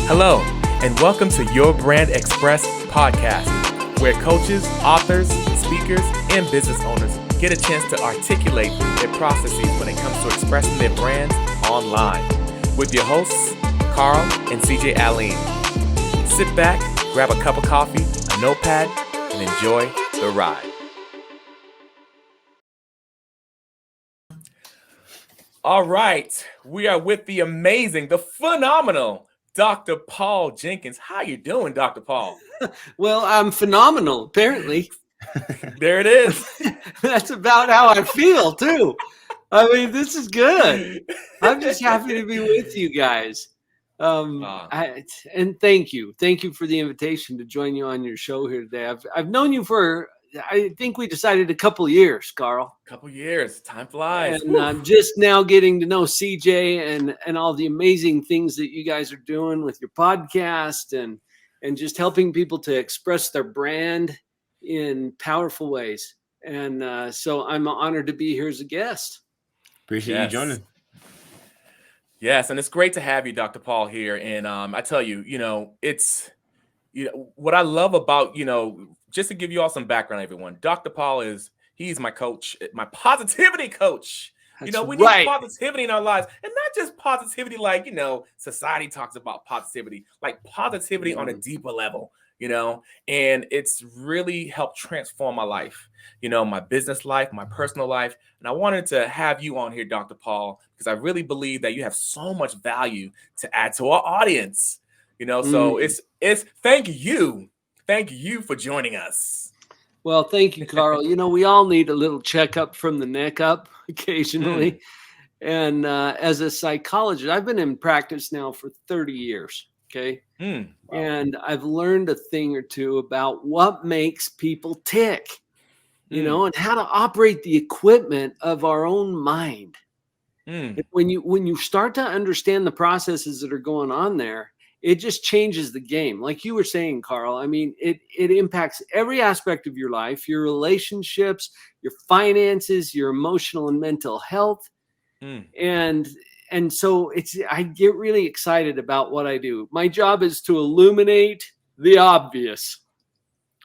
Hello, and welcome to Your Brand Express podcast, where coaches, authors, speakers, and business owners get a chance to articulate their processes when it comes to expressing their brands online. With your hosts, Carl and CJ Aline. Sit back, grab a cup of coffee, a notepad, and enjoy the ride. All right, we are with the amazing, the phenomenal Dr. Paul Jenkins. How you doing, Dr. Paul? Well, I'm phenomenal, apparently. There it is. That's about how I feel, too. I mean, this is good. I'm just happy to be with you guys. And thank you. Thank you for the invitation to join you on your show here today. I've known you for, I think we decided a couple of years, Carl. A couple years. Time flies. And I'm just now getting to know CJ and all the amazing things that you guys are doing with your podcast and just helping people to express their brand in powerful ways. And so I'm honored to be here as a guest. Appreciate you joining. Yes, and it's great to have you, Dr. Paul, here. And I tell you, it's what I love about, just to give you all some background, everyone. Dr. Paul he's my coach, my positivity coach. We need positivity in our lives, and not just positivity like, society talks about positivity, like positivity on a deeper level, and it's really helped transform my life, my business life, my personal life. And I wanted to have you on here, Dr. Paul, because I really believe that you have so much value to add to our audience, so it's thank you for joining us. Well, thank you, Carl. We all need a little checkup from the neck up occasionally. And as a psychologist, I've been in practice now for 30 years. Okay. Wow. And I've learned a thing or two about what makes people tick, and how to operate the equipment of our own mind. When you start to understand the processes that are going on there, it just changes the game. Like you were saying, Carl, I mean, it impacts every aspect of your life, your relationships, your finances, your emotional and mental health. And so I get really excited about what I do. My job is to illuminate the obvious,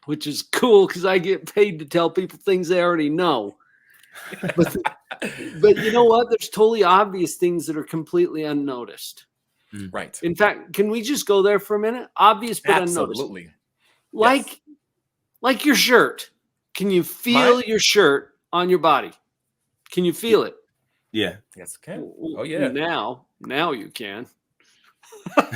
which is cool because I get paid to tell people things they already know. But you know what? There's totally obvious things that are completely unnoticed. Right. In fact, can we just go there for a minute? Obvious but unnoticed. Absolutely. Like your shirt. Can you feel your shirt on your body? Can you feel it? Yeah. Yes, I can. Oh yeah. Now you can. What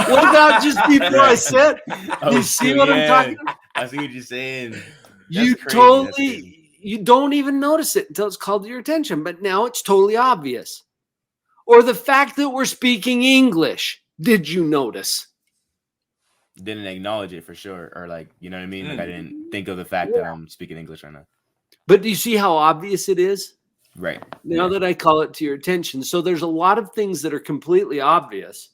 about just before I said? You see what I'm talking about? I see what you're saying. You don't even notice it until it's called to your attention, but now it's totally obvious. Or the fact that we're speaking English. Did you notice? Didn't acknowledge it for sure. Or like, you know what I mean? Like I didn't think of the fact that I'm speaking English right now. But do you see how obvious it is? Right. Now that I call it to your attention. So there's a lot of things that are completely obvious.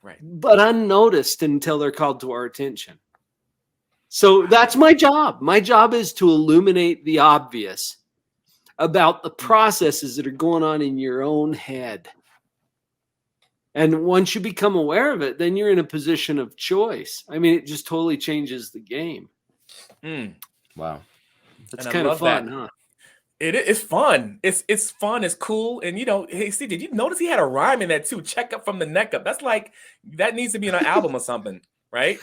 Right. But unnoticed until they're called to our attention. So that's my job. My job is to illuminate the obvious about the processes that are going on in your own head. And once you become aware of it, then you're in a position of choice. I mean, it just totally changes the game. Wow. That's kind of fun, huh? It's fun. It's fun. It's cool. And, hey, Steve, did you notice he had a rhyme in that too? Check up from the neck up. That's like, that needs to be in an album or something, right?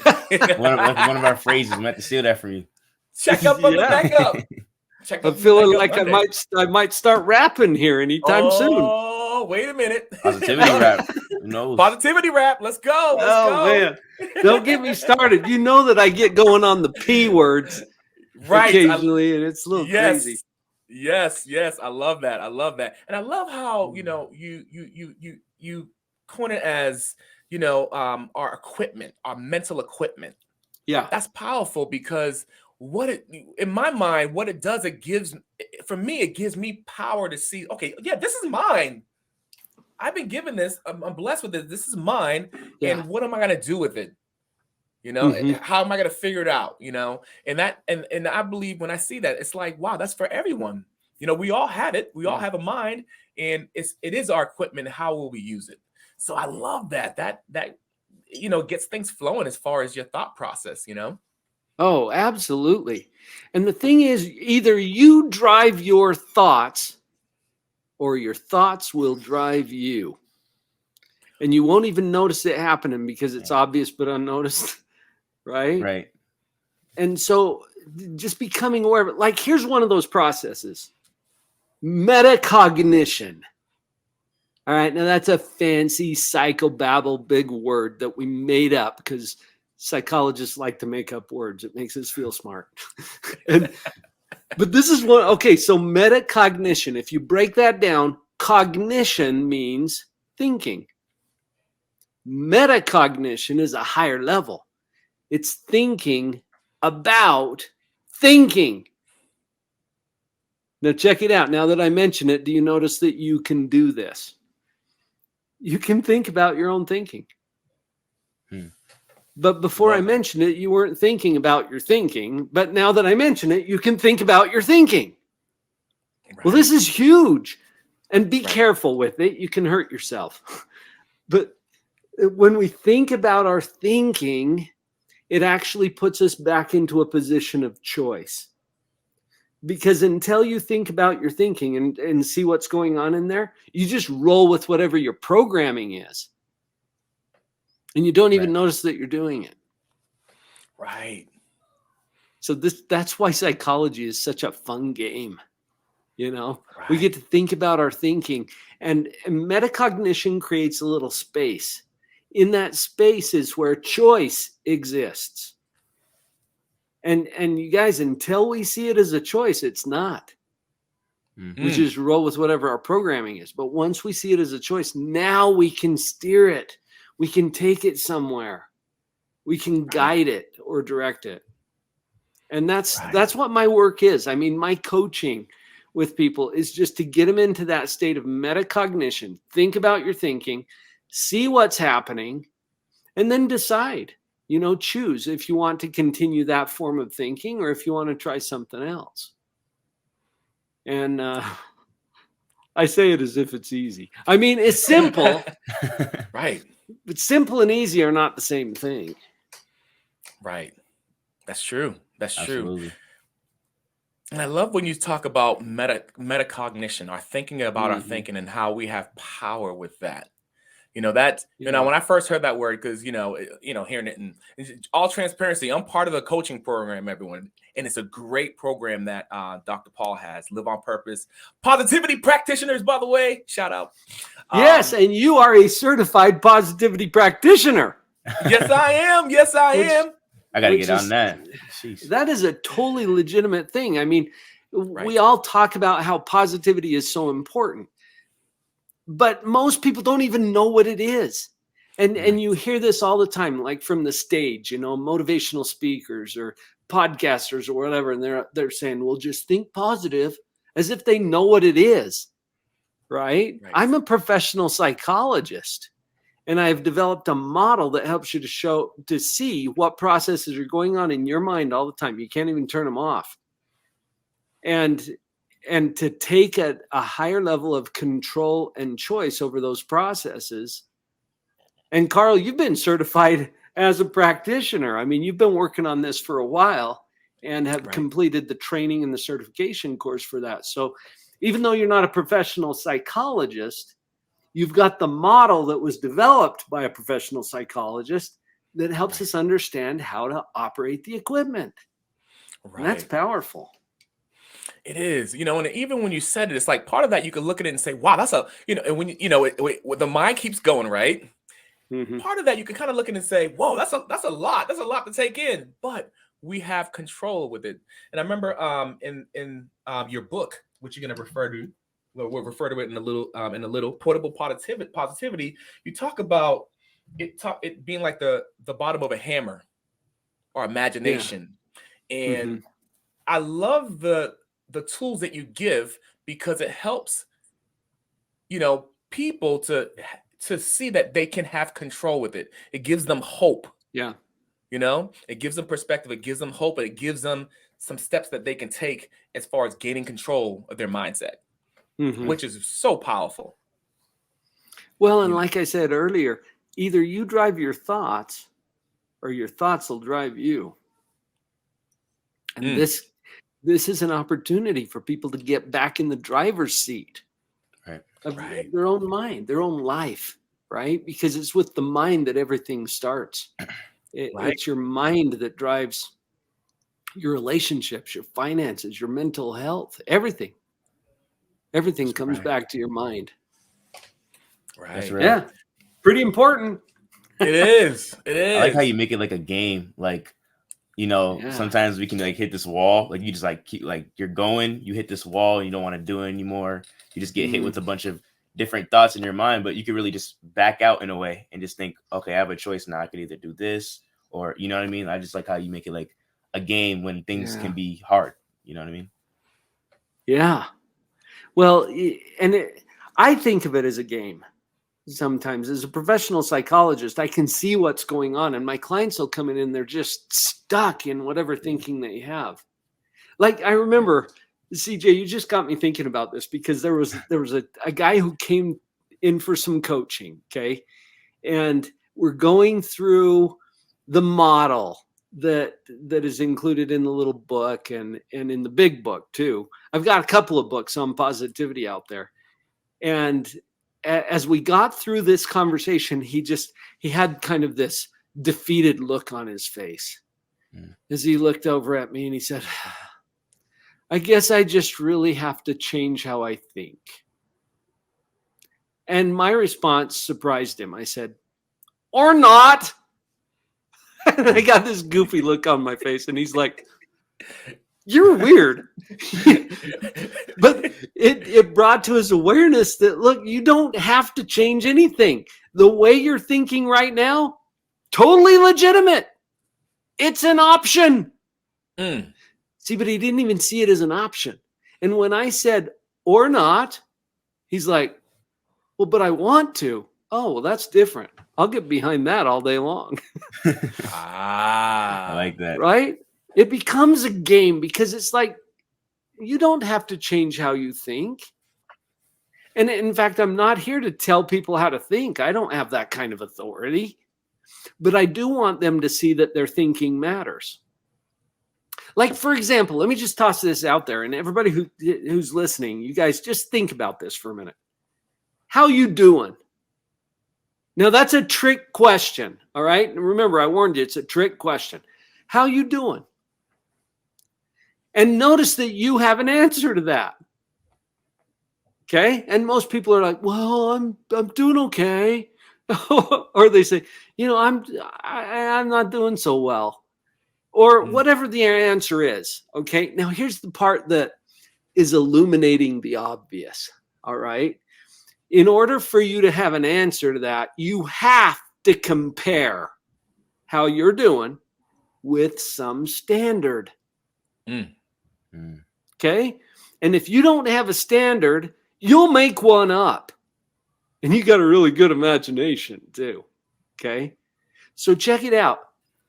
one of our phrases. We have to steal that from you. Check up from the neck up. I'm feeling like I might start rapping here anytime soon. Oh, wait a minute. Positivity rap. Who knows? Positivity rap. Let's go. Man. Don't get me started. You know that I get going on the P words occasionally, and it's a little crazy. Yes. I love that. And I love how, you coin it as, our equipment, our mental equipment. Yeah. That's powerful because in my mind, what it does, it gives me power to see, okay, yeah, this is mine. I've been given this. I'm blessed with this. This is mine. Yeah. And what am I going to do with it? How am I going to figure it out? And I believe when I see that, it's like, wow, that's for everyone. We all have it. We all have a mind. and it is our equipment. How will we use it? So I love that gets things flowing as far as your thought process. Oh, absolutely. And the thing is, either you drive your thoughts or your thoughts will drive you. And you won't even notice it happening because it's obvious but unnoticed, right? Right. And so just becoming aware of it. Like, here's one of those processes. Metacognition. All right, now that's a fancy psychobabble big word that we made up because psychologists like to make up words. It makes us feel smart. But this is one. Okay, so metacognition. If you break that down, cognition means thinking. Metacognition is a higher level. It's thinking about thinking. Now check it out. Now that I mention it, do you notice that you can do this? You can think about your own thinking. But before I mentioned it, you weren't thinking about your thinking. But now that I mention it, you can think about your thinking. Right. Well, this is huge. And be careful with it. You can hurt yourself. But when we think about our thinking, it actually puts us back into a position of choice. Because until you think about your thinking and see what's going on in there, you just roll with whatever your programming is. And you don't even notice that you're doing it. Right. So that's why psychology is such a fun game. We get to think about our thinking, and metacognition creates a little space. In that space is where choice exists. And you guys, until we see it as a choice, it's not. We just roll with whatever our programming is. But once we see it as a choice, now we can steer it. We can take it somewhere. We can guide it or direct it. And that's what my work is. I mean, my coaching with people is just to get them into that state of metacognition. Think about your thinking, see what's happening, and then decide. Choose if you want to continue that form of thinking or if you want to try something else. And I say it as if it's easy. I mean, it's simple. Right. But simple and easy are not the same thing. Right. That's true. That's Absolutely. true. And I love when you talk about metacognition, our thinking about our thinking and how we have power with that. When I first heard that word, because, hearing it in all transparency, I'm part of the coaching program, everyone. And it's a great program that Dr. Paul has, Live on Purpose. Positivity practitioners, by the way, shout out. Yes, and you are a certified positivity practitioner. Yes, I am. Yes, I am. I got to get on that. Jeez. That is a totally legitimate thing. I mean, we all talk about how positivity is so important. But most people don't even know what it is. And you hear this all the time, like from the stage, motivational speakers or podcasters or whatever. And they're saying, well, just think positive, as if they know what it is. Right? I'm a professional psychologist, and I've developed a model that helps you to see what processes are going on in your mind all the time. You can't even turn them off. And to take a higher level of control and choice over those processes. And Carl, you've been certified as a practitioner. I mean, you've been working on this for a while and have completed the training and the certification course for that. So even though you're not a professional psychologist, you've got the model that was developed by a professional psychologist that helps us understand how to operate the equipment. And that's powerful. It is, and even when you said it, it's like part of that you can look at it and say, wow, that's and when the mind keeps going, right? Part of that you can kind of look at it and say, whoa, that's a lot. That's a lot to take in, but we have control with it. And I remember in your book, which you're going to refer to, we'll refer to it in a little portable positivity. You talk about it being like the bottom of a hammer or imagination. And I love the tools that you give, because it helps, people to see that they can have control with it. It gives them hope. Yeah. It gives them perspective. It gives them hope, and it gives them some steps that they can take as far as gaining control of their mindset. which is so powerful. Well, and like I said earlier, either you drive your thoughts or your thoughts will drive you. And this is an opportunity for people to get back in the driver's seat of their own mind, their own life, right? Because it's with the mind that everything starts. It's your mind that drives your relationships, your finances, your mental health, everything. Everything comes back to your mind. Right. Yeah. Pretty important. It is. It is. I like how you make it like a game. Like, sometimes we can like hit this wall. Like you just like keep like you're going, you hit this wall, and you don't want to do it anymore. You just get hit with a bunch of different thoughts in your mind, but you can really just back out in a way and just think, okay, I have a choice now. I could either do this or, you know what I mean? I just like how you make it like a game when things can be hard. You know what I mean? Yeah. Well, I think of it as a game. Sometimes as a professional psychologist, I can see what's going on, and my clients will come in and they're just stuck in whatever thinking they have. Like I remember, CJ, you just got me thinking about this because there was a guy who came in for some coaching, okay? And we're going through the model that is included in the little book and in the big book too. I've got a couple of books on positivity out there. And as we got through this conversation, he had kind of this defeated look on his face as he looked over at me and he said, I guess I just really have to change how I think. And my response surprised him. I said, or not. And I got this goofy look on my face and he's like, you're weird. But it brought to his awareness that, look, you don't have to change anything. The way you're thinking right now, totally legitimate. It's an option. See, but he didn't even see it as an option. And when I said, or not, he's like, well, but I want to. Oh, well, that's different. I'll get behind that all day long. I like that. Right? It becomes a game because it's like, you don't have to change how you think. And in fact, I'm not here to tell people how to think. I don't have that kind of authority. But I do want them to see that their thinking matters. Like, for example, let me just toss this out there. And everybody who's listening, you guys just think about this for a minute. How you doing? Now, that's a trick question, all right? And remember, I warned you, it's a trick question. How you doing? And notice that you have an answer to that. Okay? And most people are like, well, I'm doing okay. Or they say, I'm not doing so well. Or whatever the answer is. Okay? Now, here's the part that is illuminating the obvious. All right? In order for you to have an answer to that, you have to compare how you're doing with some standard. Okay? And if you don't have a standard, you'll make one up. And you got a really good imagination too. Okay? So check it out.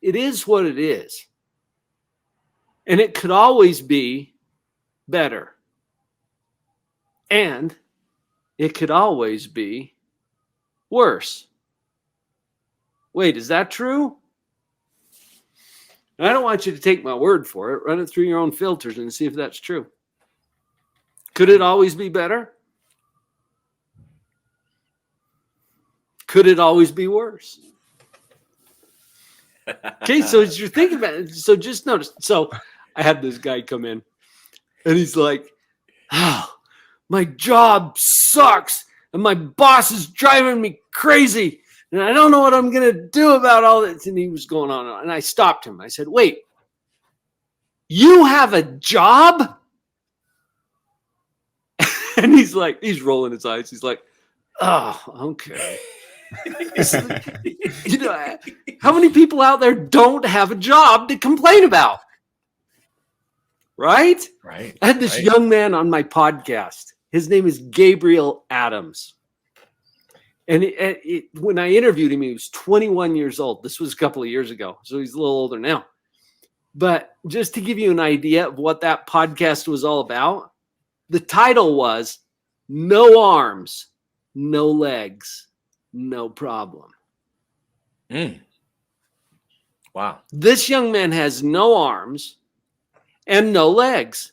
It is what it is. And it could always be better. And it could always be worse. Wait, is that true? I don't want you to take my word for it. Run it through your own filters and see if that's true. Could it always be better? Could it always be worse? Okay, so as you're thinking about it, so just notice. So I had this guy come in and he's like, oh, my job sucks and my boss is driving me crazy and I don't know what I'm going to do about all this. And he was going on and I stopped him. I said, wait, you have a job? And he's like, he's rolling his eyes. He's like, oh, okay. How many people out there don't have a job to complain about? Right? Right. I had this young man on my podcast. His name is Gabriel Adams. And when I interviewed him, he was 21 years old. This was a couple of years ago. So he's a little older now. But just to give you an idea of what that podcast was all about, the title was no arms, no legs, no problem. Wow. This young man has no arms and no legs.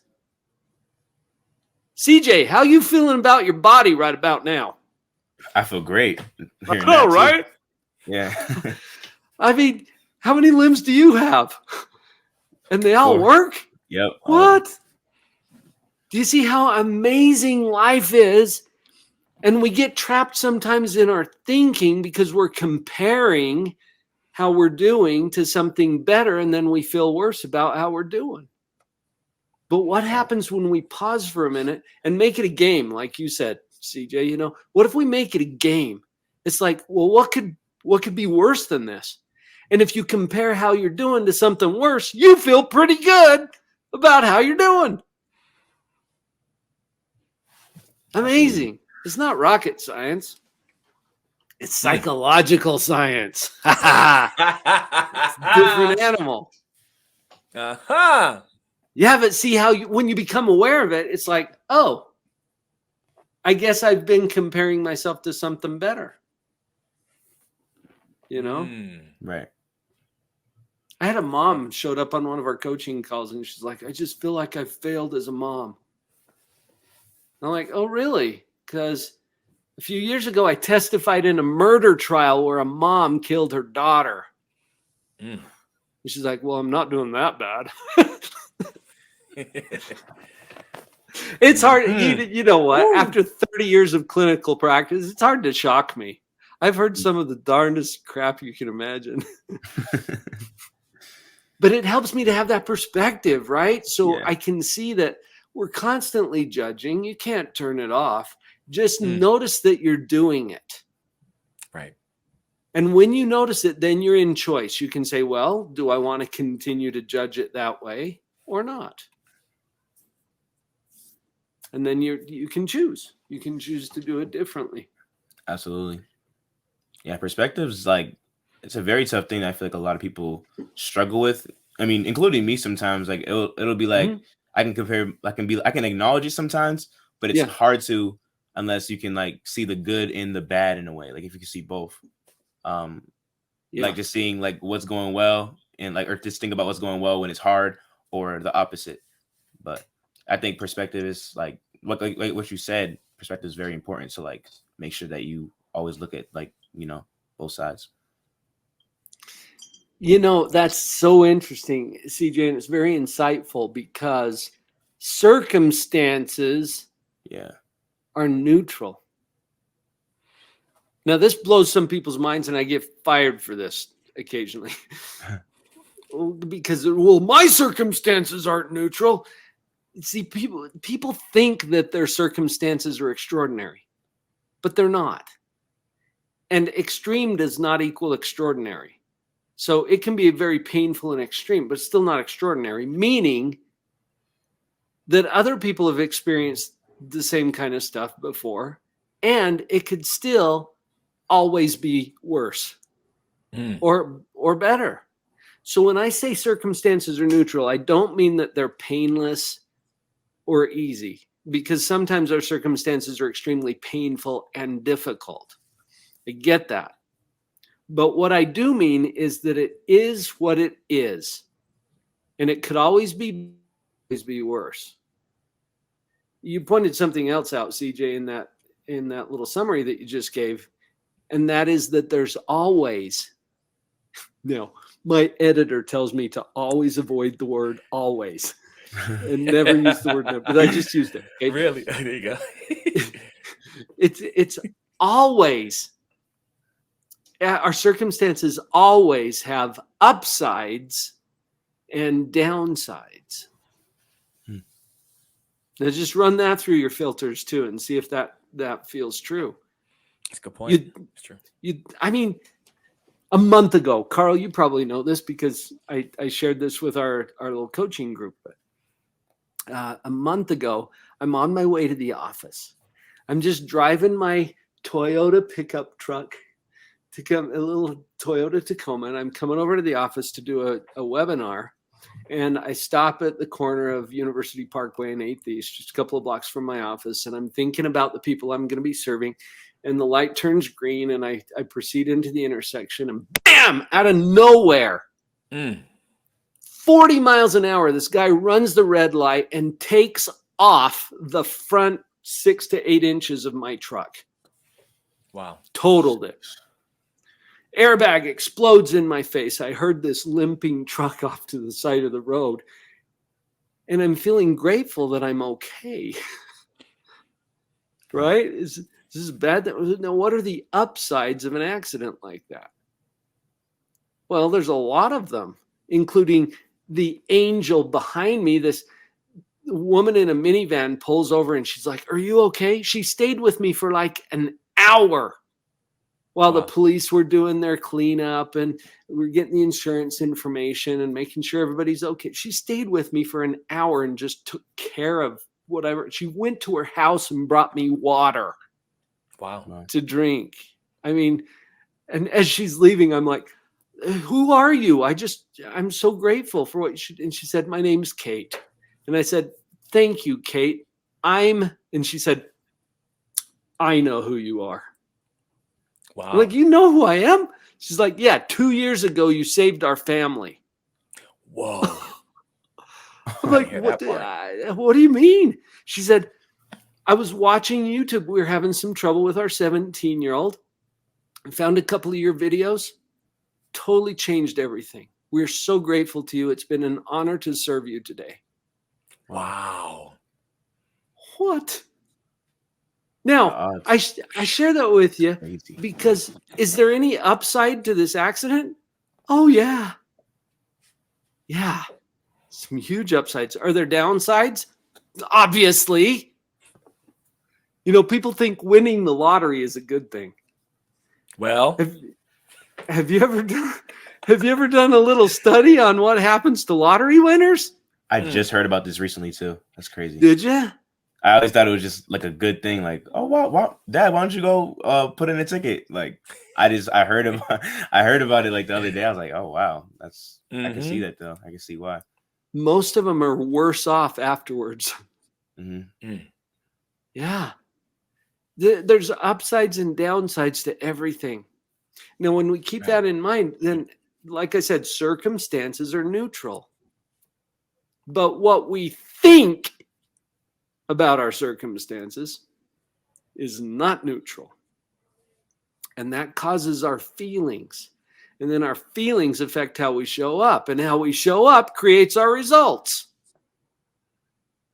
CJ, how you feeling about your body right about now? I feel great. I know, right? Yeah. I mean, how many limbs do you have? And they all 4. work? Yep. What? Do you see how amazing life is? And we get trapped sometimes in our thinking because we're comparing how we're doing to something better, and then we feel worse about how we're doing. But what happens when we pause for a minute and make it a game, like you said, CJ? You know, what if we make it a game? It's like, well, what could be worse than this? And if you compare how you're doing to something worse, you feel pretty good about how you're doing. Amazing. It's not rocket science. It's psychological science. It's a different animal. Uh-huh. Yeah, but see how when you become aware of it, it's like, oh, I guess I've been comparing myself to something better. You know? Right. I had a mom showed up on one of our coaching calls, and she's like, I just feel like I failed as a mom. I'm like, oh, really? Because a few years ago, I testified in a murder trial where a mom killed her daughter. And she's like, well, I'm not doing that bad. It's hard. You know what? Ooh. After 30 years of clinical practice, it's hard to shock me. I've heard some of the darndest crap you can imagine. But it helps me to have that perspective, right? So I can see that we're constantly judging. You can't turn it off. Just notice that you're doing it. Right. And when you notice it, then you're in choice. You can say, well, do I want to continue to judge it that way or not? And then you can choose. You can choose to do it differently. Absolutely. Yeah, perspective is like, it's a very tough thing that I feel like a lot of people struggle with. I mean, including me sometimes. Like it'll be like I can acknowledge it sometimes, but it's hard to unless you can like see the good and the bad in a way. Like if you can see both. Like just seeing like what's going well and like or just think about what's going well when it's hard or the opposite. But I think perspective is like what you said, perspective is very important to like make sure that you always look at like, you know, both sides. You know, that's so interesting, CJ, and it's very insightful because circumstances are neutral. Now, this blows some people's minds, and I get fired for this occasionally. Because, well, my circumstances aren't neutral. See, people think that their circumstances are extraordinary, but they're not. And extreme does not equal extraordinary. So it can be very painful and extreme, but still not extraordinary, meaning that other people have experienced the same kind of stuff before, and it could still always be worse or better. So when I say circumstances are neutral, I don't mean that they're painless or easy, because sometimes our circumstances are extremely painful and difficult. I get that. But what I do mean is that it is what it is. And it could always be worse. You pointed something else out, CJ, in that little summary that you just gave. And that is that there's always, my editor tells me to always avoid the word always and never use the word never, but I just used it. Okay? Really? There you go. It's always. Our circumstances always have upsides and downsides. Now just run that through your filters too and see if that feels true. That's a good point. It's true. I mean, a month ago, Carl, you probably know this because I shared this with our little coaching group. But a month ago, I'm on my way to the office. I'm just driving my Toyota pickup truck. A little Toyota Tacoma, and I'm coming over to the office to do a webinar And I stop at the corner of University Parkway and 8th East, just a couple of blocks from my office. And I'm thinking about the people I'm going to be serving. And the light turns green, and I proceed into the intersection, and bam, out of nowhere, 40 miles an hour, this guy runs the red light and takes off the front 6 to 8 inches of my truck. Wow. Totaled it. Airbag explodes in my face. I heard this limping truck off to the side of the road. And I'm feeling grateful that I'm okay. Right? Is this bad? Now, what are the upsides of an accident like that? Well, there's a lot of them, including the angel behind me. This woman in a minivan pulls over and she's like, "Are you okay?" She stayed with me for like an hour while the police were doing their cleanup and we're getting the insurance information and making sure everybody's okay. She stayed with me for an hour and just took care of whatever. She went to her house and brought me water to drink. I mean, and as she's leaving, I'm like, "Who are you? I'm so grateful for what you should." And she said, "My name's Kate." And I said, "Thank you, Kate. And she said, "I know who you are." Wow. I'm like, "You know who I am?" She's like, "Yeah, 2 years ago, you saved our family." Whoa. I'm like, what do you mean? She said, "I was watching YouTube. We were having some trouble with our 17-year-old. I found a couple of your videos. Totally changed everything. We're so grateful to you. It's been an honor to serve you today." Wow. What? Now, I share that with you because is there any upside to this accident? Oh, yeah. Yeah. Some huge upsides. Are there downsides? Obviously. You know, people think winning the lottery is a good thing. Well, have you ever done a little study on what happens to lottery winners? I just heard about this recently too. That's crazy. Did you? I always thought it was just like a good thing. Like, oh wow, Dad, why don't you go put in a ticket? Like, I heard about it like the other day. I was like, oh wow, that's I can see that though. I can see why. Most of them are worse off afterwards. Yeah. There's upsides and downsides to everything. Now, when we keep that in mind, then, like I said, circumstances are neutral. But what we think about our circumstances is not neutral. And that causes our feelings. And then our feelings affect how we show up. And how we show up creates our results.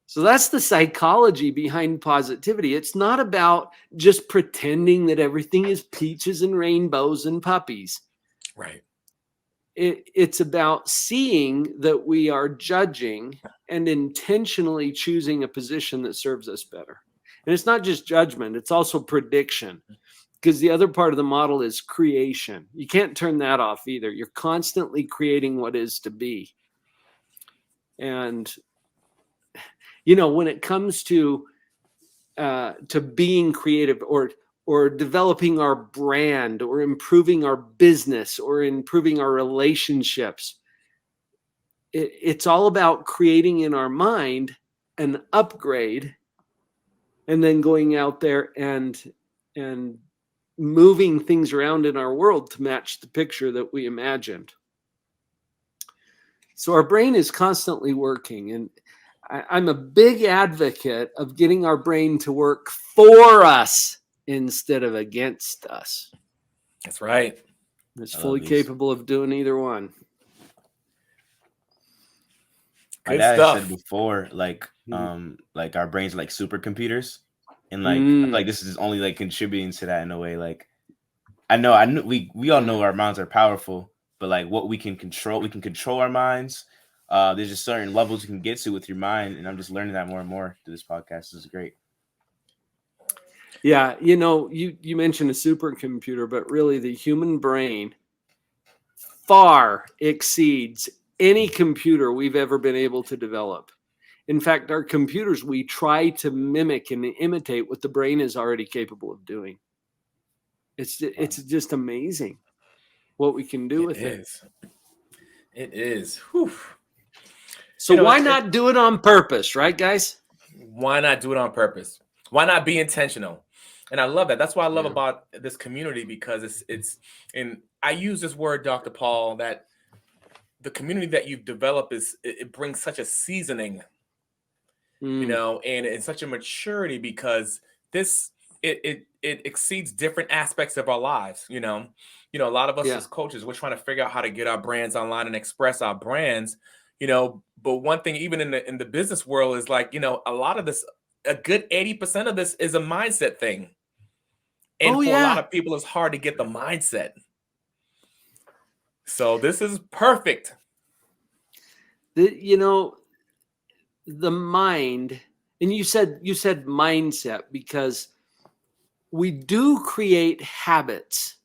So that's the psychology behind positivity. It's not about just pretending that everything is peaches and rainbows and puppies. Right. It's about seeing that we are judging and intentionally choosing a position that serves us better. And it's not just judgment, it's also prediction. Because the other part of the model is creation. You can't turn that off either. You're constantly creating what is to be. And you know, when it comes to being creative or developing our brand or improving our business or improving our relationships, it's all about creating in our mind an upgrade and then going out there and moving things around in our world to match the picture that we imagined. So our brain is constantly working, and I'm a big advocate of getting our brain to work for us instead of against us. That's right. It's fully capable of doing either one. My dad said before, like our brains are like supercomputers, and like I feel like this is only like contributing to that in a way. Like I know we all know our minds are powerful, but like what we can control our minds. There's just certain levels you can get to with your mind, and I'm just learning that more and more through this podcast. This is great. Yeah, you know, you mentioned a supercomputer, but really the human brain far exceeds any computer we've ever been able to develop. In fact, our computers, we try to mimic and imitate what the brain is already capable of doing. It's just amazing what we can do with it. It is. Whew. So why not do it on purpose, right, guys? Why not do it on purpose? Why not be intentional? And I love that. That's what I love about this community, because it's and I use this word, Dr. Paul, that the community that you've developed it brings such a seasoning, and such a maturity, because it exceeds different aspects of our lives. A lot of us as coaches, we're trying to figure out how to get our brands online and express our brands. But one thing, even in the business world, is like, a lot of this, a good 80% of this is a mindset thing. And for a lot of people, it's hard to get the mindset. So this is perfect. The mind, and you said mindset, because we do create habits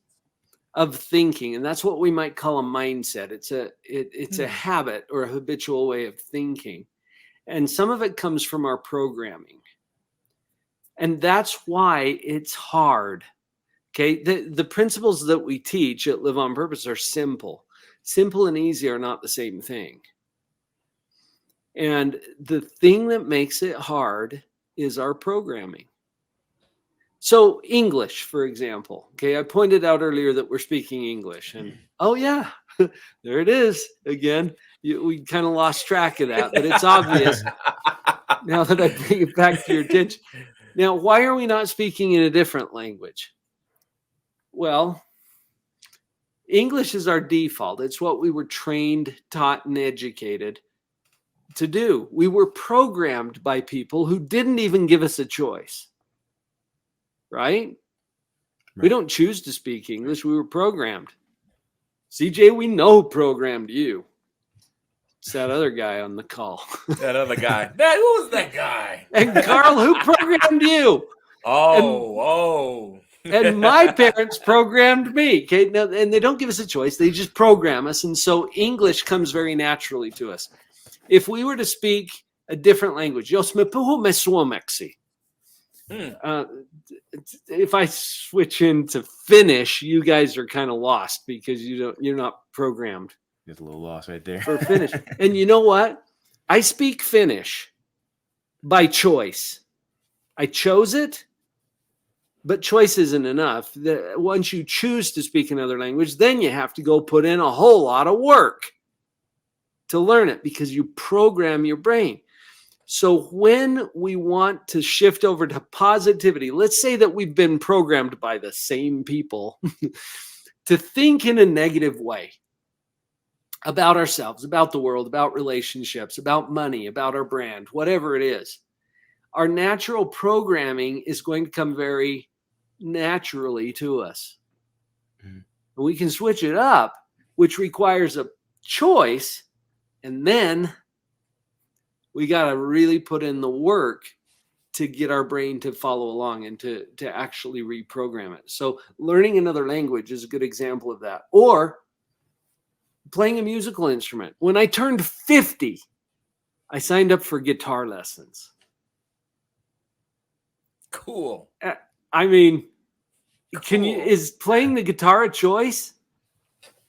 of thinking, and that's what we might call a mindset. It's a habit or a habitual way of thinking, and some of it comes from our programming, and that's why it's hard. Okay, the principles that we teach at Live on Purpose are simple. Simple and easy are not the same thing. And the thing that makes it hard is our programming. So English, for example, okay, I pointed out earlier that we're speaking English, and there it is again. We kind of lost track of that, but it's obvious now that I bring it back to your attention. Now, why are we not speaking in a different language? Well, English is our default. It's what we were trained, taught, and educated to do. We were programmed by people who didn't even give us a choice. Right? We don't choose to speak English. We were programmed. CJ, we know who programmed you. It's that other guy on the call. That other guy. Who was that guy? And Carl, who programmed you? And my parents programmed me. Okay, now, and they don't give us a choice. They just program us. And so English comes very naturally to us. If we were to speak a different language, if I switch into Finnish, you guys are kind of lost because you're not programmed. There's a little lost right there. For Finnish. And you know what? I speak Finnish by choice. I chose it, but choice isn't enough. Once you choose to speak another language, then you have to go put in a whole lot of work to learn it, because you program your brain. So when we want to shift over to positivity, let's say that we've been programmed by the same people to think in a negative way about ourselves, about the world, about relationships, about money, about our brand, whatever it is. Our natural programming is going to come very naturally to us. And we can switch it up, which requires a choice, and then we got to really put in the work to get our brain to follow along and to actually reprogram it. So learning another language is a good example of that. Or playing a musical instrument. When I turned 50, I signed up for guitar lessons. Cool. I mean, is playing the guitar a choice?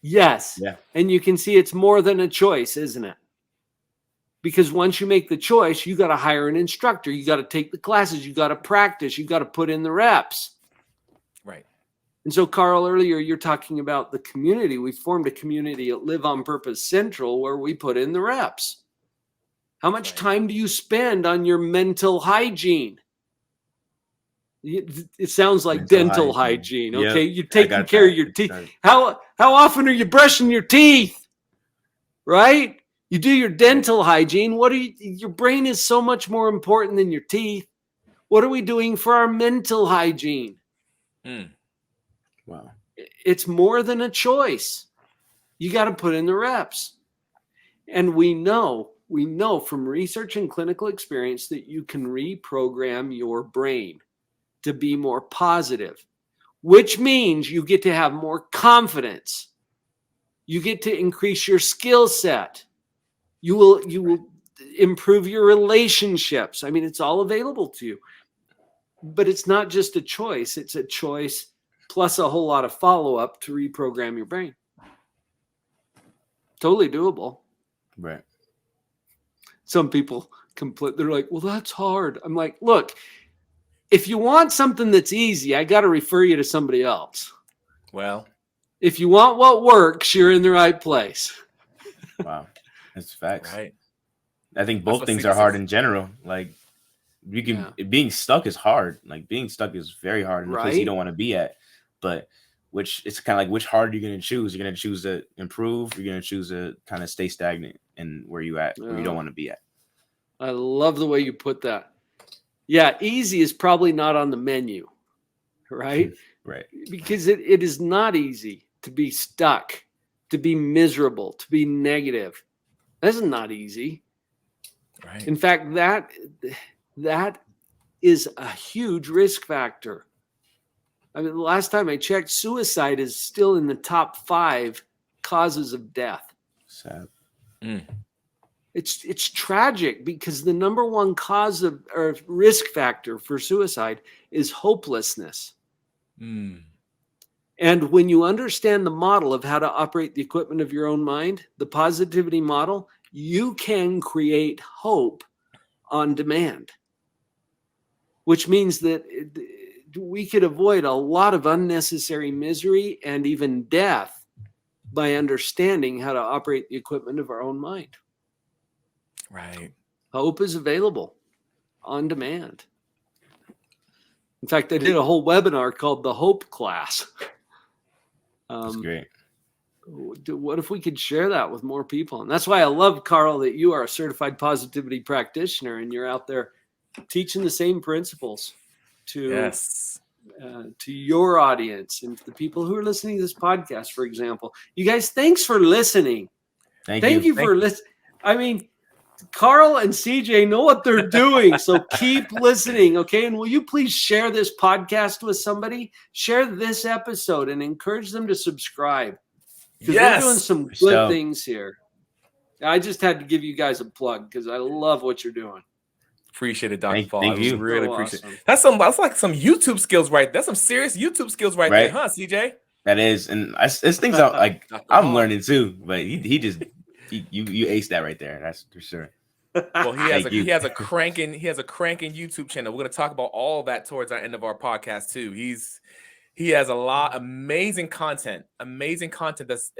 Yes. Yeah. And you can see it's more than a choice, isn't it? Because once you make the choice, you got to hire an instructor. You got to take the classes. You got to practice. You got to put in the reps. Right. And so, Carl, earlier you're talking about the community. We formed a community at Live on Purpose Central where we put in the reps. How much time do you spend on your mental hygiene? It sounds like dental hygiene. Okay, you're taking care of your teeth. How often are you brushing your teeth? Right? You do your dental hygiene. Your brain is so much more important than your teeth. What are we doing for our mental hygiene? Wow. It's more than a choice. You got to put in the reps. And we know from research and clinical experience that you can reprogram your brain to be more positive, which means you get to have more confidence. You get to increase your skill set. You will improve your relationships. I mean, it's all available to you. But it's not just a choice. It's a choice plus a whole lot of follow-up to reprogram your brain. Totally doable. Right. Some people they're like, well, that's hard. I'm like, look, if you want something that's easy, I got to refer you to somebody else. Well, if you want what works, you're in the right place. Wow. That's facts. right. I think both things are hard in general. Like being stuck is hard. Like being stuck is very hard in the place you don't want to be at. But it's kind of like which hard are you going to choose? You're going to choose to improve. You're going to choose to kind of stay stagnant and where you don't want to be at. I love the way you put that. Yeah, easy is probably not on the menu, right? Right. Because it is not easy to be stuck, to be miserable, to be negative. That's not easy. Right. In fact, that is a huge risk factor. I mean, the last time I checked, suicide is still in the top 5 causes of death. Sad. It's tragic because the number one cause of or risk factor for suicide is hopelessness. And when you understand the model of how to operate the equipment of your own mind, the positivity model, you can create hope on demand, which means that we could avoid a lot of unnecessary misery and even death by understanding how to operate the equipment of our own mind. Right. Hope is available on demand. In fact, I did a whole webinar called the Hope Class. That's great. What if we could share that with more people? And that's why I love, Carl, that you are a certified positivity practitioner and you're out there teaching the same principles to your audience and to the people who are listening to this podcast, for example. You guys, thanks for listening. Thank you for listening. I mean, Carl and CJ know what they're doing, so keep listening, okay? And will you please share this podcast with somebody? Share this episode and encourage them to subscribe. Because we're doing some good things here. I just had to give you guys a plug because I love what you're doing. Appreciate it, Dr. Paul. Thank you. Really appreciate it. That's like some YouTube skills right there. That's some serious YouTube skills right there, huh, CJ? That is, and it's things like I'm learning too. But he just you aced that right there. That's for sure. Well, he has a cranking YouTube channel. We're going to talk about all of that towards our end of our podcast too. He has a lot amazing content. That's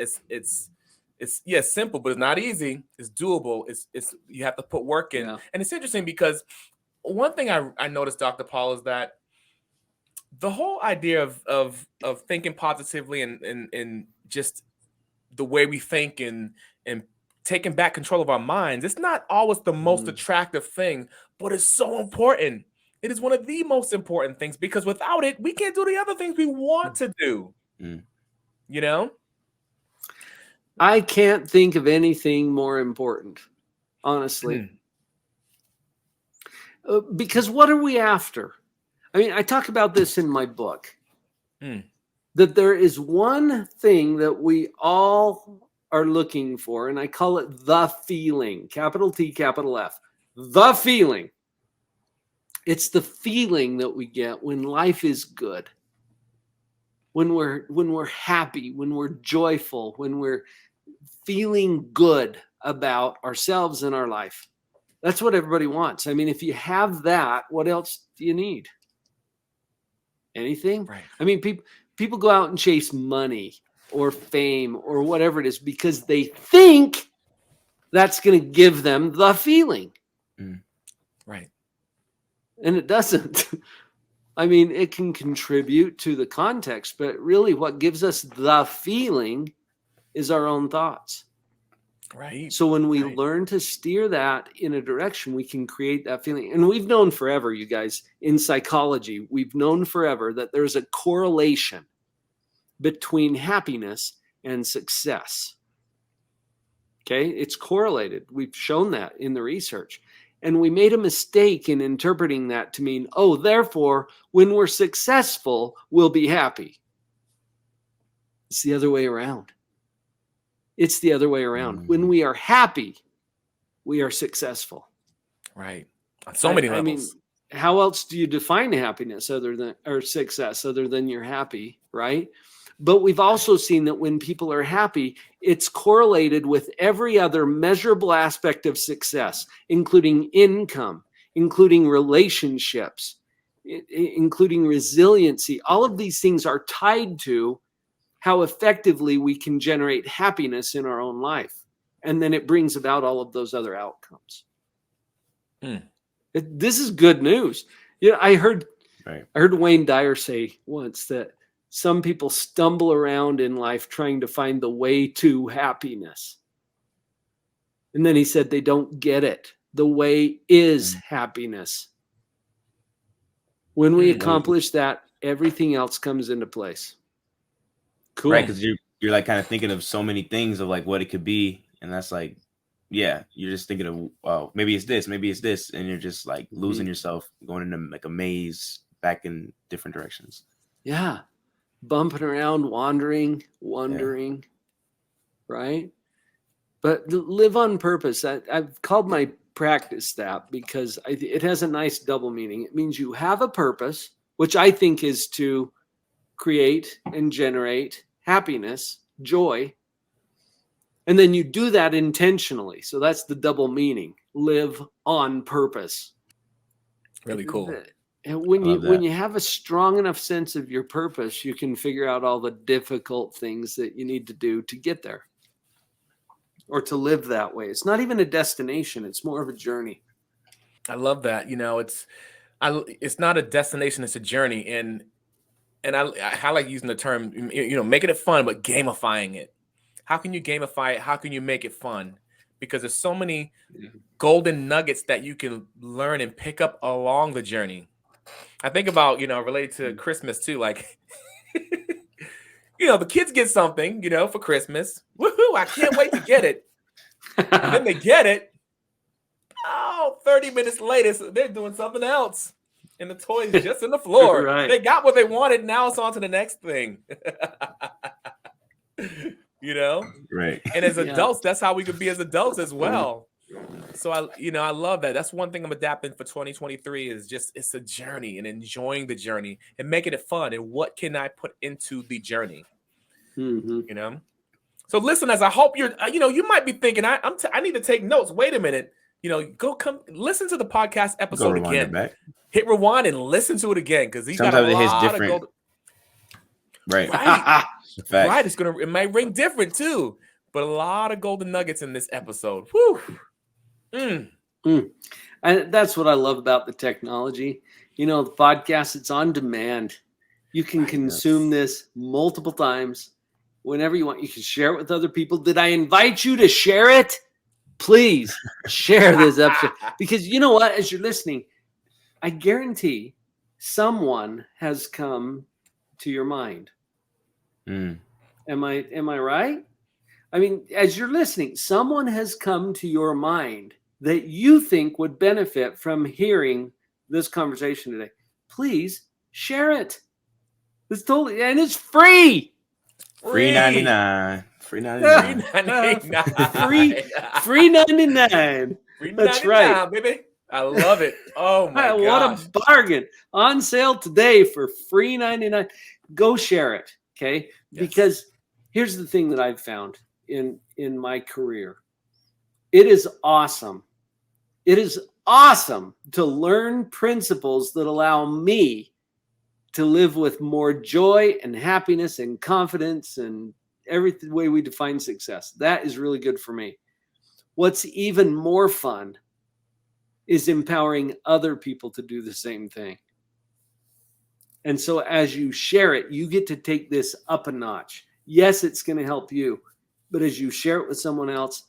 it's simple, but it's not easy. It's doable. It's you have to put work in. And it's interesting because one thing I noticed, Dr. Paul, is that the whole idea of thinking positively and just the way we think and taking back control of our minds, it's not always the most attractive thing, but it's so important. It is one of the most important things because without it, we can't do the other things we want to do. You know? I can't think of anything more important, honestly. Because what are we after? I mean, I talk about this in my book, that there is one thing that we all are looking for, and I call it the feeling, capital T, capital F, the feeling. It's the feeling that we get when life is good, when we're happy, when we're joyful, when we're feeling good about ourselves and our life. That's what everybody wants. I mean, if you have that, what else do you need? Anything? Right. I mean, people go out and chase money or fame or whatever it is because they think that's going to give them the feeling. Right. And it doesn't. I mean, it can contribute to the context, but really what gives us the feeling is our own thoughts. Right. So when we learn to steer that in a direction, we can create that feeling. And we've known forever, you guys, in psychology, we've known forever that there's a correlation between happiness and success. Okay, it's correlated. We've shown that in the research. And we made a mistake in interpreting that to mean, oh, therefore, when we're successful, we'll be happy. It's the other way around. It's the other way around. When we are happy, we are successful. Right. On so many levels. I mean, how else do you define happiness or success other than you're happy, right? But we've also seen that when people are happy, it's correlated with every other measurable aspect of success, including income, including relationships, including resiliency. All of these things are tied to how effectively we can generate happiness in our own life. And then it brings about all of those other outcomes. This is good news. I heard Wayne Dyer say once that some people stumble around in life trying to find the way to happiness. And then he said they don't get it. The way is happiness. When we accomplish that, everything else comes into place. Cool. Right, because you're like kind of thinking of so many things of like what it could be. And that's like, yeah, you're just thinking of, well, maybe it's this, and you're just like losing yourself, going into like a maze back in different directions. Yeah. Bumping around, wandering, right? But live on purpose. I've called my practice that because it has a nice double meaning. It means you have a purpose, which I think is to create and generate happiness, joy. And then you do that intentionally. So that's the double meaning. Live on purpose. Really cool. And when you have a strong enough sense of your purpose, you can figure out all the difficult things that you need to do to get there or to live that way. It's not even a destination. It's more of a journey. I love that. It's not a destination. It's a journey. And I like using the term, making it fun, but gamifying it. How can you gamify it? How can you make it fun? Because there's so many golden nuggets that you can learn and pick up along the journey. I think about, related to Christmas too, like, the kids get something, for Christmas. Woohoo, I can't wait to get it. And then they get it. Oh, 30 minutes later, they're doing something else. And the toy's just in the floor. Right. They got what they wanted. Now it's on to the next thing. Right. And as adults, that's how we could be as adults as well. So I love that. That's one thing I'm adapting for 2023 is just, it's a journey and enjoying the journey and making it fun. And what can I put into the journey? So listeners, I hope you might be thinking, I need to take notes. Wait a minute. Come listen to the podcast episode again. Hit rewind and listen to it again. Because sometimes it hits different. Right. Right. It might ring different too. But a lot of golden nuggets in this episode. Whew. And that's what I love about the technology. The podcast, it's on demand. You can consume this multiple times whenever you want. You can share it with other people. Did I invite you to share it? Please share this episode. Because you know what? As you're listening, I guarantee someone has come to your mind. Am I right? I mean, as you're listening, someone has come to your mind that you think would benefit from hearing this conversation today. Please share it. It's totally, and it's free. Free 99. Free 99. Free 99. That's right, baby. I love it. Oh my gosh. What a bargain. On sale today for free 99. Go share it, okay? Yes. Because here's the thing that I've found in my career. It is awesome. It is awesome to learn principles that allow me to live with more joy and happiness and confidence and every way we define success. That is really good for me. What's even more fun is empowering other people to do the same thing. And so as you share it, you get to take this up a notch. Yes, it's going to help you, but as you share it with someone else,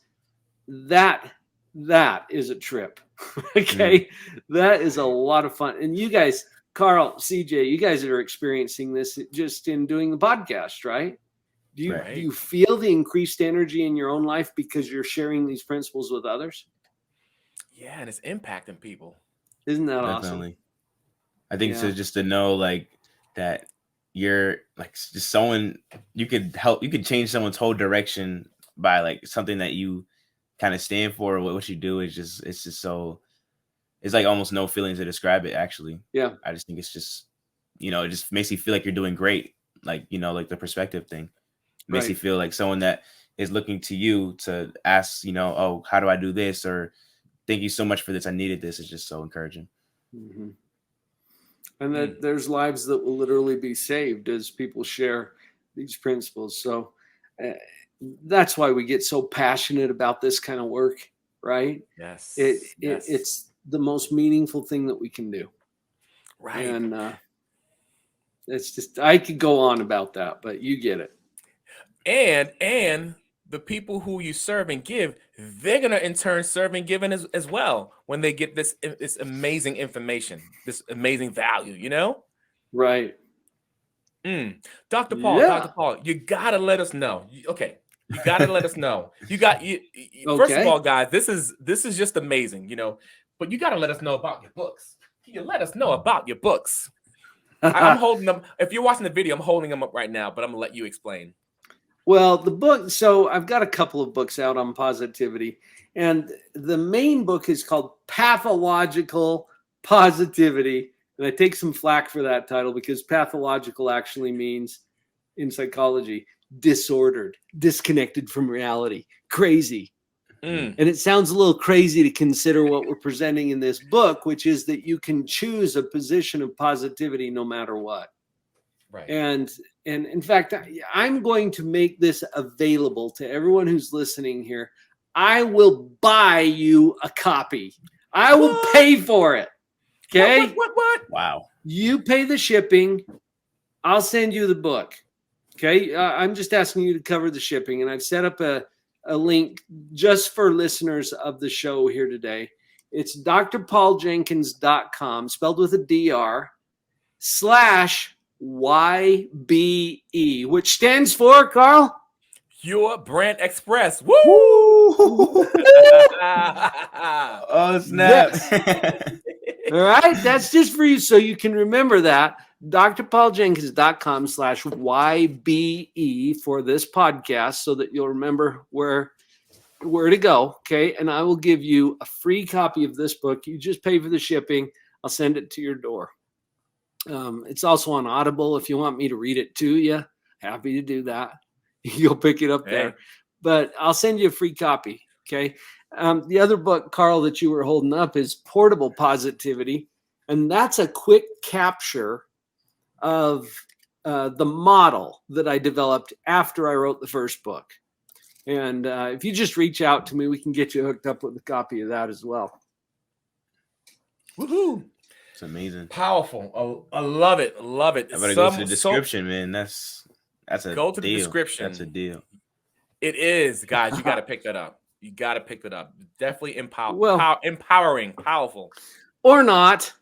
that is a trip. Okay. That is a lot of fun. And you guys, Carl, CJ, you guys are experiencing this just in doing the podcast, right? Do you feel the increased energy in your own life because you're sharing these principles with others? Yeah, and it's impacting people. Isn't that Definitely. awesome? I think so. Just to know like that you're like just someone you could change someone's whole direction by like something that you kind of stand for. Or what you do is it's just so it's like almost no feelings to describe it. Actually, yeah. I just think it's just it just makes you feel like you're doing great. like, you know, like the perspective thing. Makes you Right. feel like someone that is looking to you to ask, you know, oh, how do I do this? Or thank you so much for this. I needed this. It's just so encouraging. Mm-hmm. And Mm. that there's lives that will literally be saved as people share these principles. So uh, that's why we get so passionate about this kind of work, right? Yes. Yes. It's the most meaningful thing that we can do. Right. And it's just, I could go on about that, but you get it. And the people who you serve and give, they're gonna in turn serve and give as well when they get this amazing information, this amazing value, you know? Right. Dr. Paul, Yeah. you gotta let us know. Okay, you gotta let us know. First of Okay. all, guys, this is just amazing, you know. But you gotta let us know about your books. Can you let us know about your books? I'm holding them. If you're watching the video, I'm holding them up right now, but I'm gonna let you explain. Well, the book, so I've got a couple of books out on positivity, and the main book is called Pathological Positivity. And I take some flack for that title because pathological actually means in psychology disordered, disconnected from reality, crazy. Mm, And it sounds a little crazy to consider what we're presenting in this book, which is that you can choose a position of positivity no matter what. right. And in fact, I'm going to make this available to everyone who's listening here. I will buy you a copy. I will What? pay for it. Okay? What? Wow. You pay the shipping. I'll send you the book. Okay? I'm just asking you to cover the shipping. And I've set up a link just for listeners of the show here today. It's drpauljenkins.com, spelled with a DR, /YBE, which stands for, Carl? Your Brand Express. Woo! Woo! Oh, snap. All right, that's just for you so you can remember that. drpauljenkins.com /YBE for this podcast so that you'll remember where to go. Okay. And I will give you a free copy of this book. You just pay for the shipping. I'll send it to your door. It's also on Audible if you want me to read it to you. Happy to do that. You'll pick it up there. But I'll send you a free copy. Okay. The other book, Carl, that you were holding up is Portable Positivity. And that's a quick capture of the model that I developed after I wrote the first book. And if you just reach out to me, we can get you hooked up with a copy of that as well. Woohoo! It's amazing. Powerful. I love it. Love it. I better go to the description, man. That's a go to deal. the description. That's a deal. It is, guys. You got to pick that up. You got to pick that up. Definitely empowering, powerful, or not.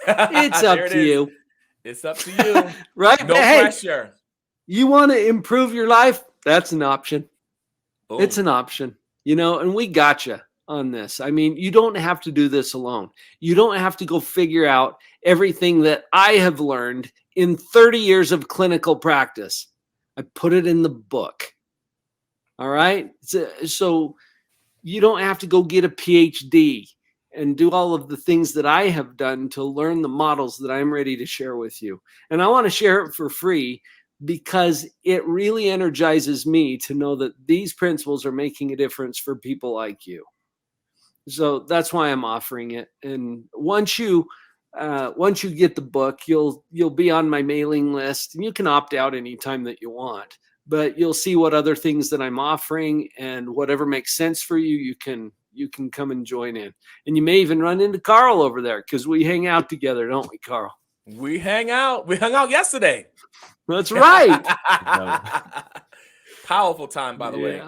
It's up to you. It's up to you. Right? No pressure. You want to improve your life? That's an option. Boom. It's an option, and we got you on this. I mean, you don't have to do this alone. You don't have to go figure out everything that I have learned in 30 years of clinical practice. I put it in the book. All right. So you don't have to go get a PhD and do all of the things that I have done to learn the models that I'm ready to share with you. And I want to share it for free because it really energizes me to know that these principles are making a difference for people like you. So that's why I'm offering it. And once you get the book, you'll be on my mailing list, and you can opt out anytime that you want. But you'll see what other things that I'm offering, and whatever makes sense for you, you can come and join in. And you may even run into Carl over there because we hang out together, don't we, Carl? We hang out. We hung out yesterday. That's right. Powerful time, by the way.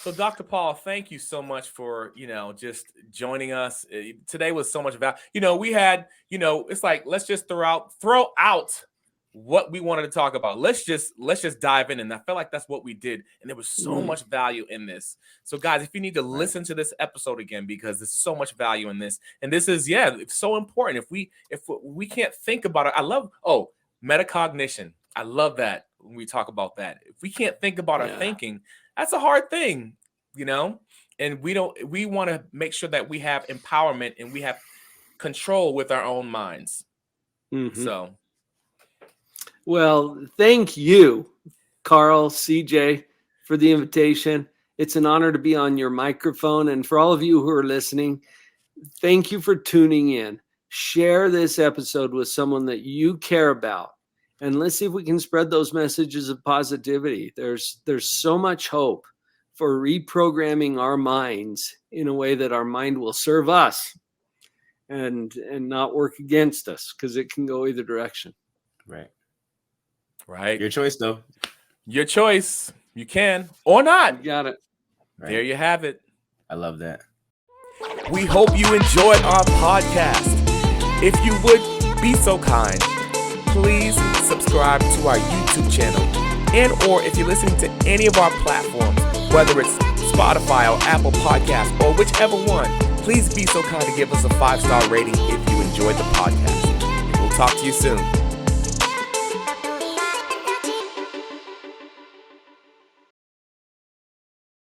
So, Dr. Paul, thank you so much for, just joining us. Today was so much value. We had, it's like, let's just throw out what we wanted to talk about. Let's just dive in. And I felt like that's what we did. And there was so much value in this. So, guys, if you need to listen to this episode again, because there's so much value in this. And this is, it's so important. If we can't think about it, I love, metacognition. I love that when we talk about that. If we can't think about our thinking, that's a hard thing, and we want to make sure that we have empowerment and we have control with our own minds. Mm-hmm. So Well, thank you, Carl, CJ, for the invitation. It's an honor to be on your microphone. And for all of you who are listening, thank you for tuning in. Share this episode with someone that you care about. And let's see if we can spread those messages of positivity. There's so much hope for reprogramming our minds in a way that our mind will serve us and not work against us, because it can go either direction. Right. Your choice, though. Your choice. You can or not. You got it. Right. There you have it. I love that. We hope you enjoyed our podcast. If you would be so kind, please subscribe to our YouTube channel. And or if you're listening to any of our platforms, whether it's Spotify or Apple Podcasts or whichever one, please be so kind to give us a 5-star rating if you enjoyed the podcast. And we'll talk to you soon.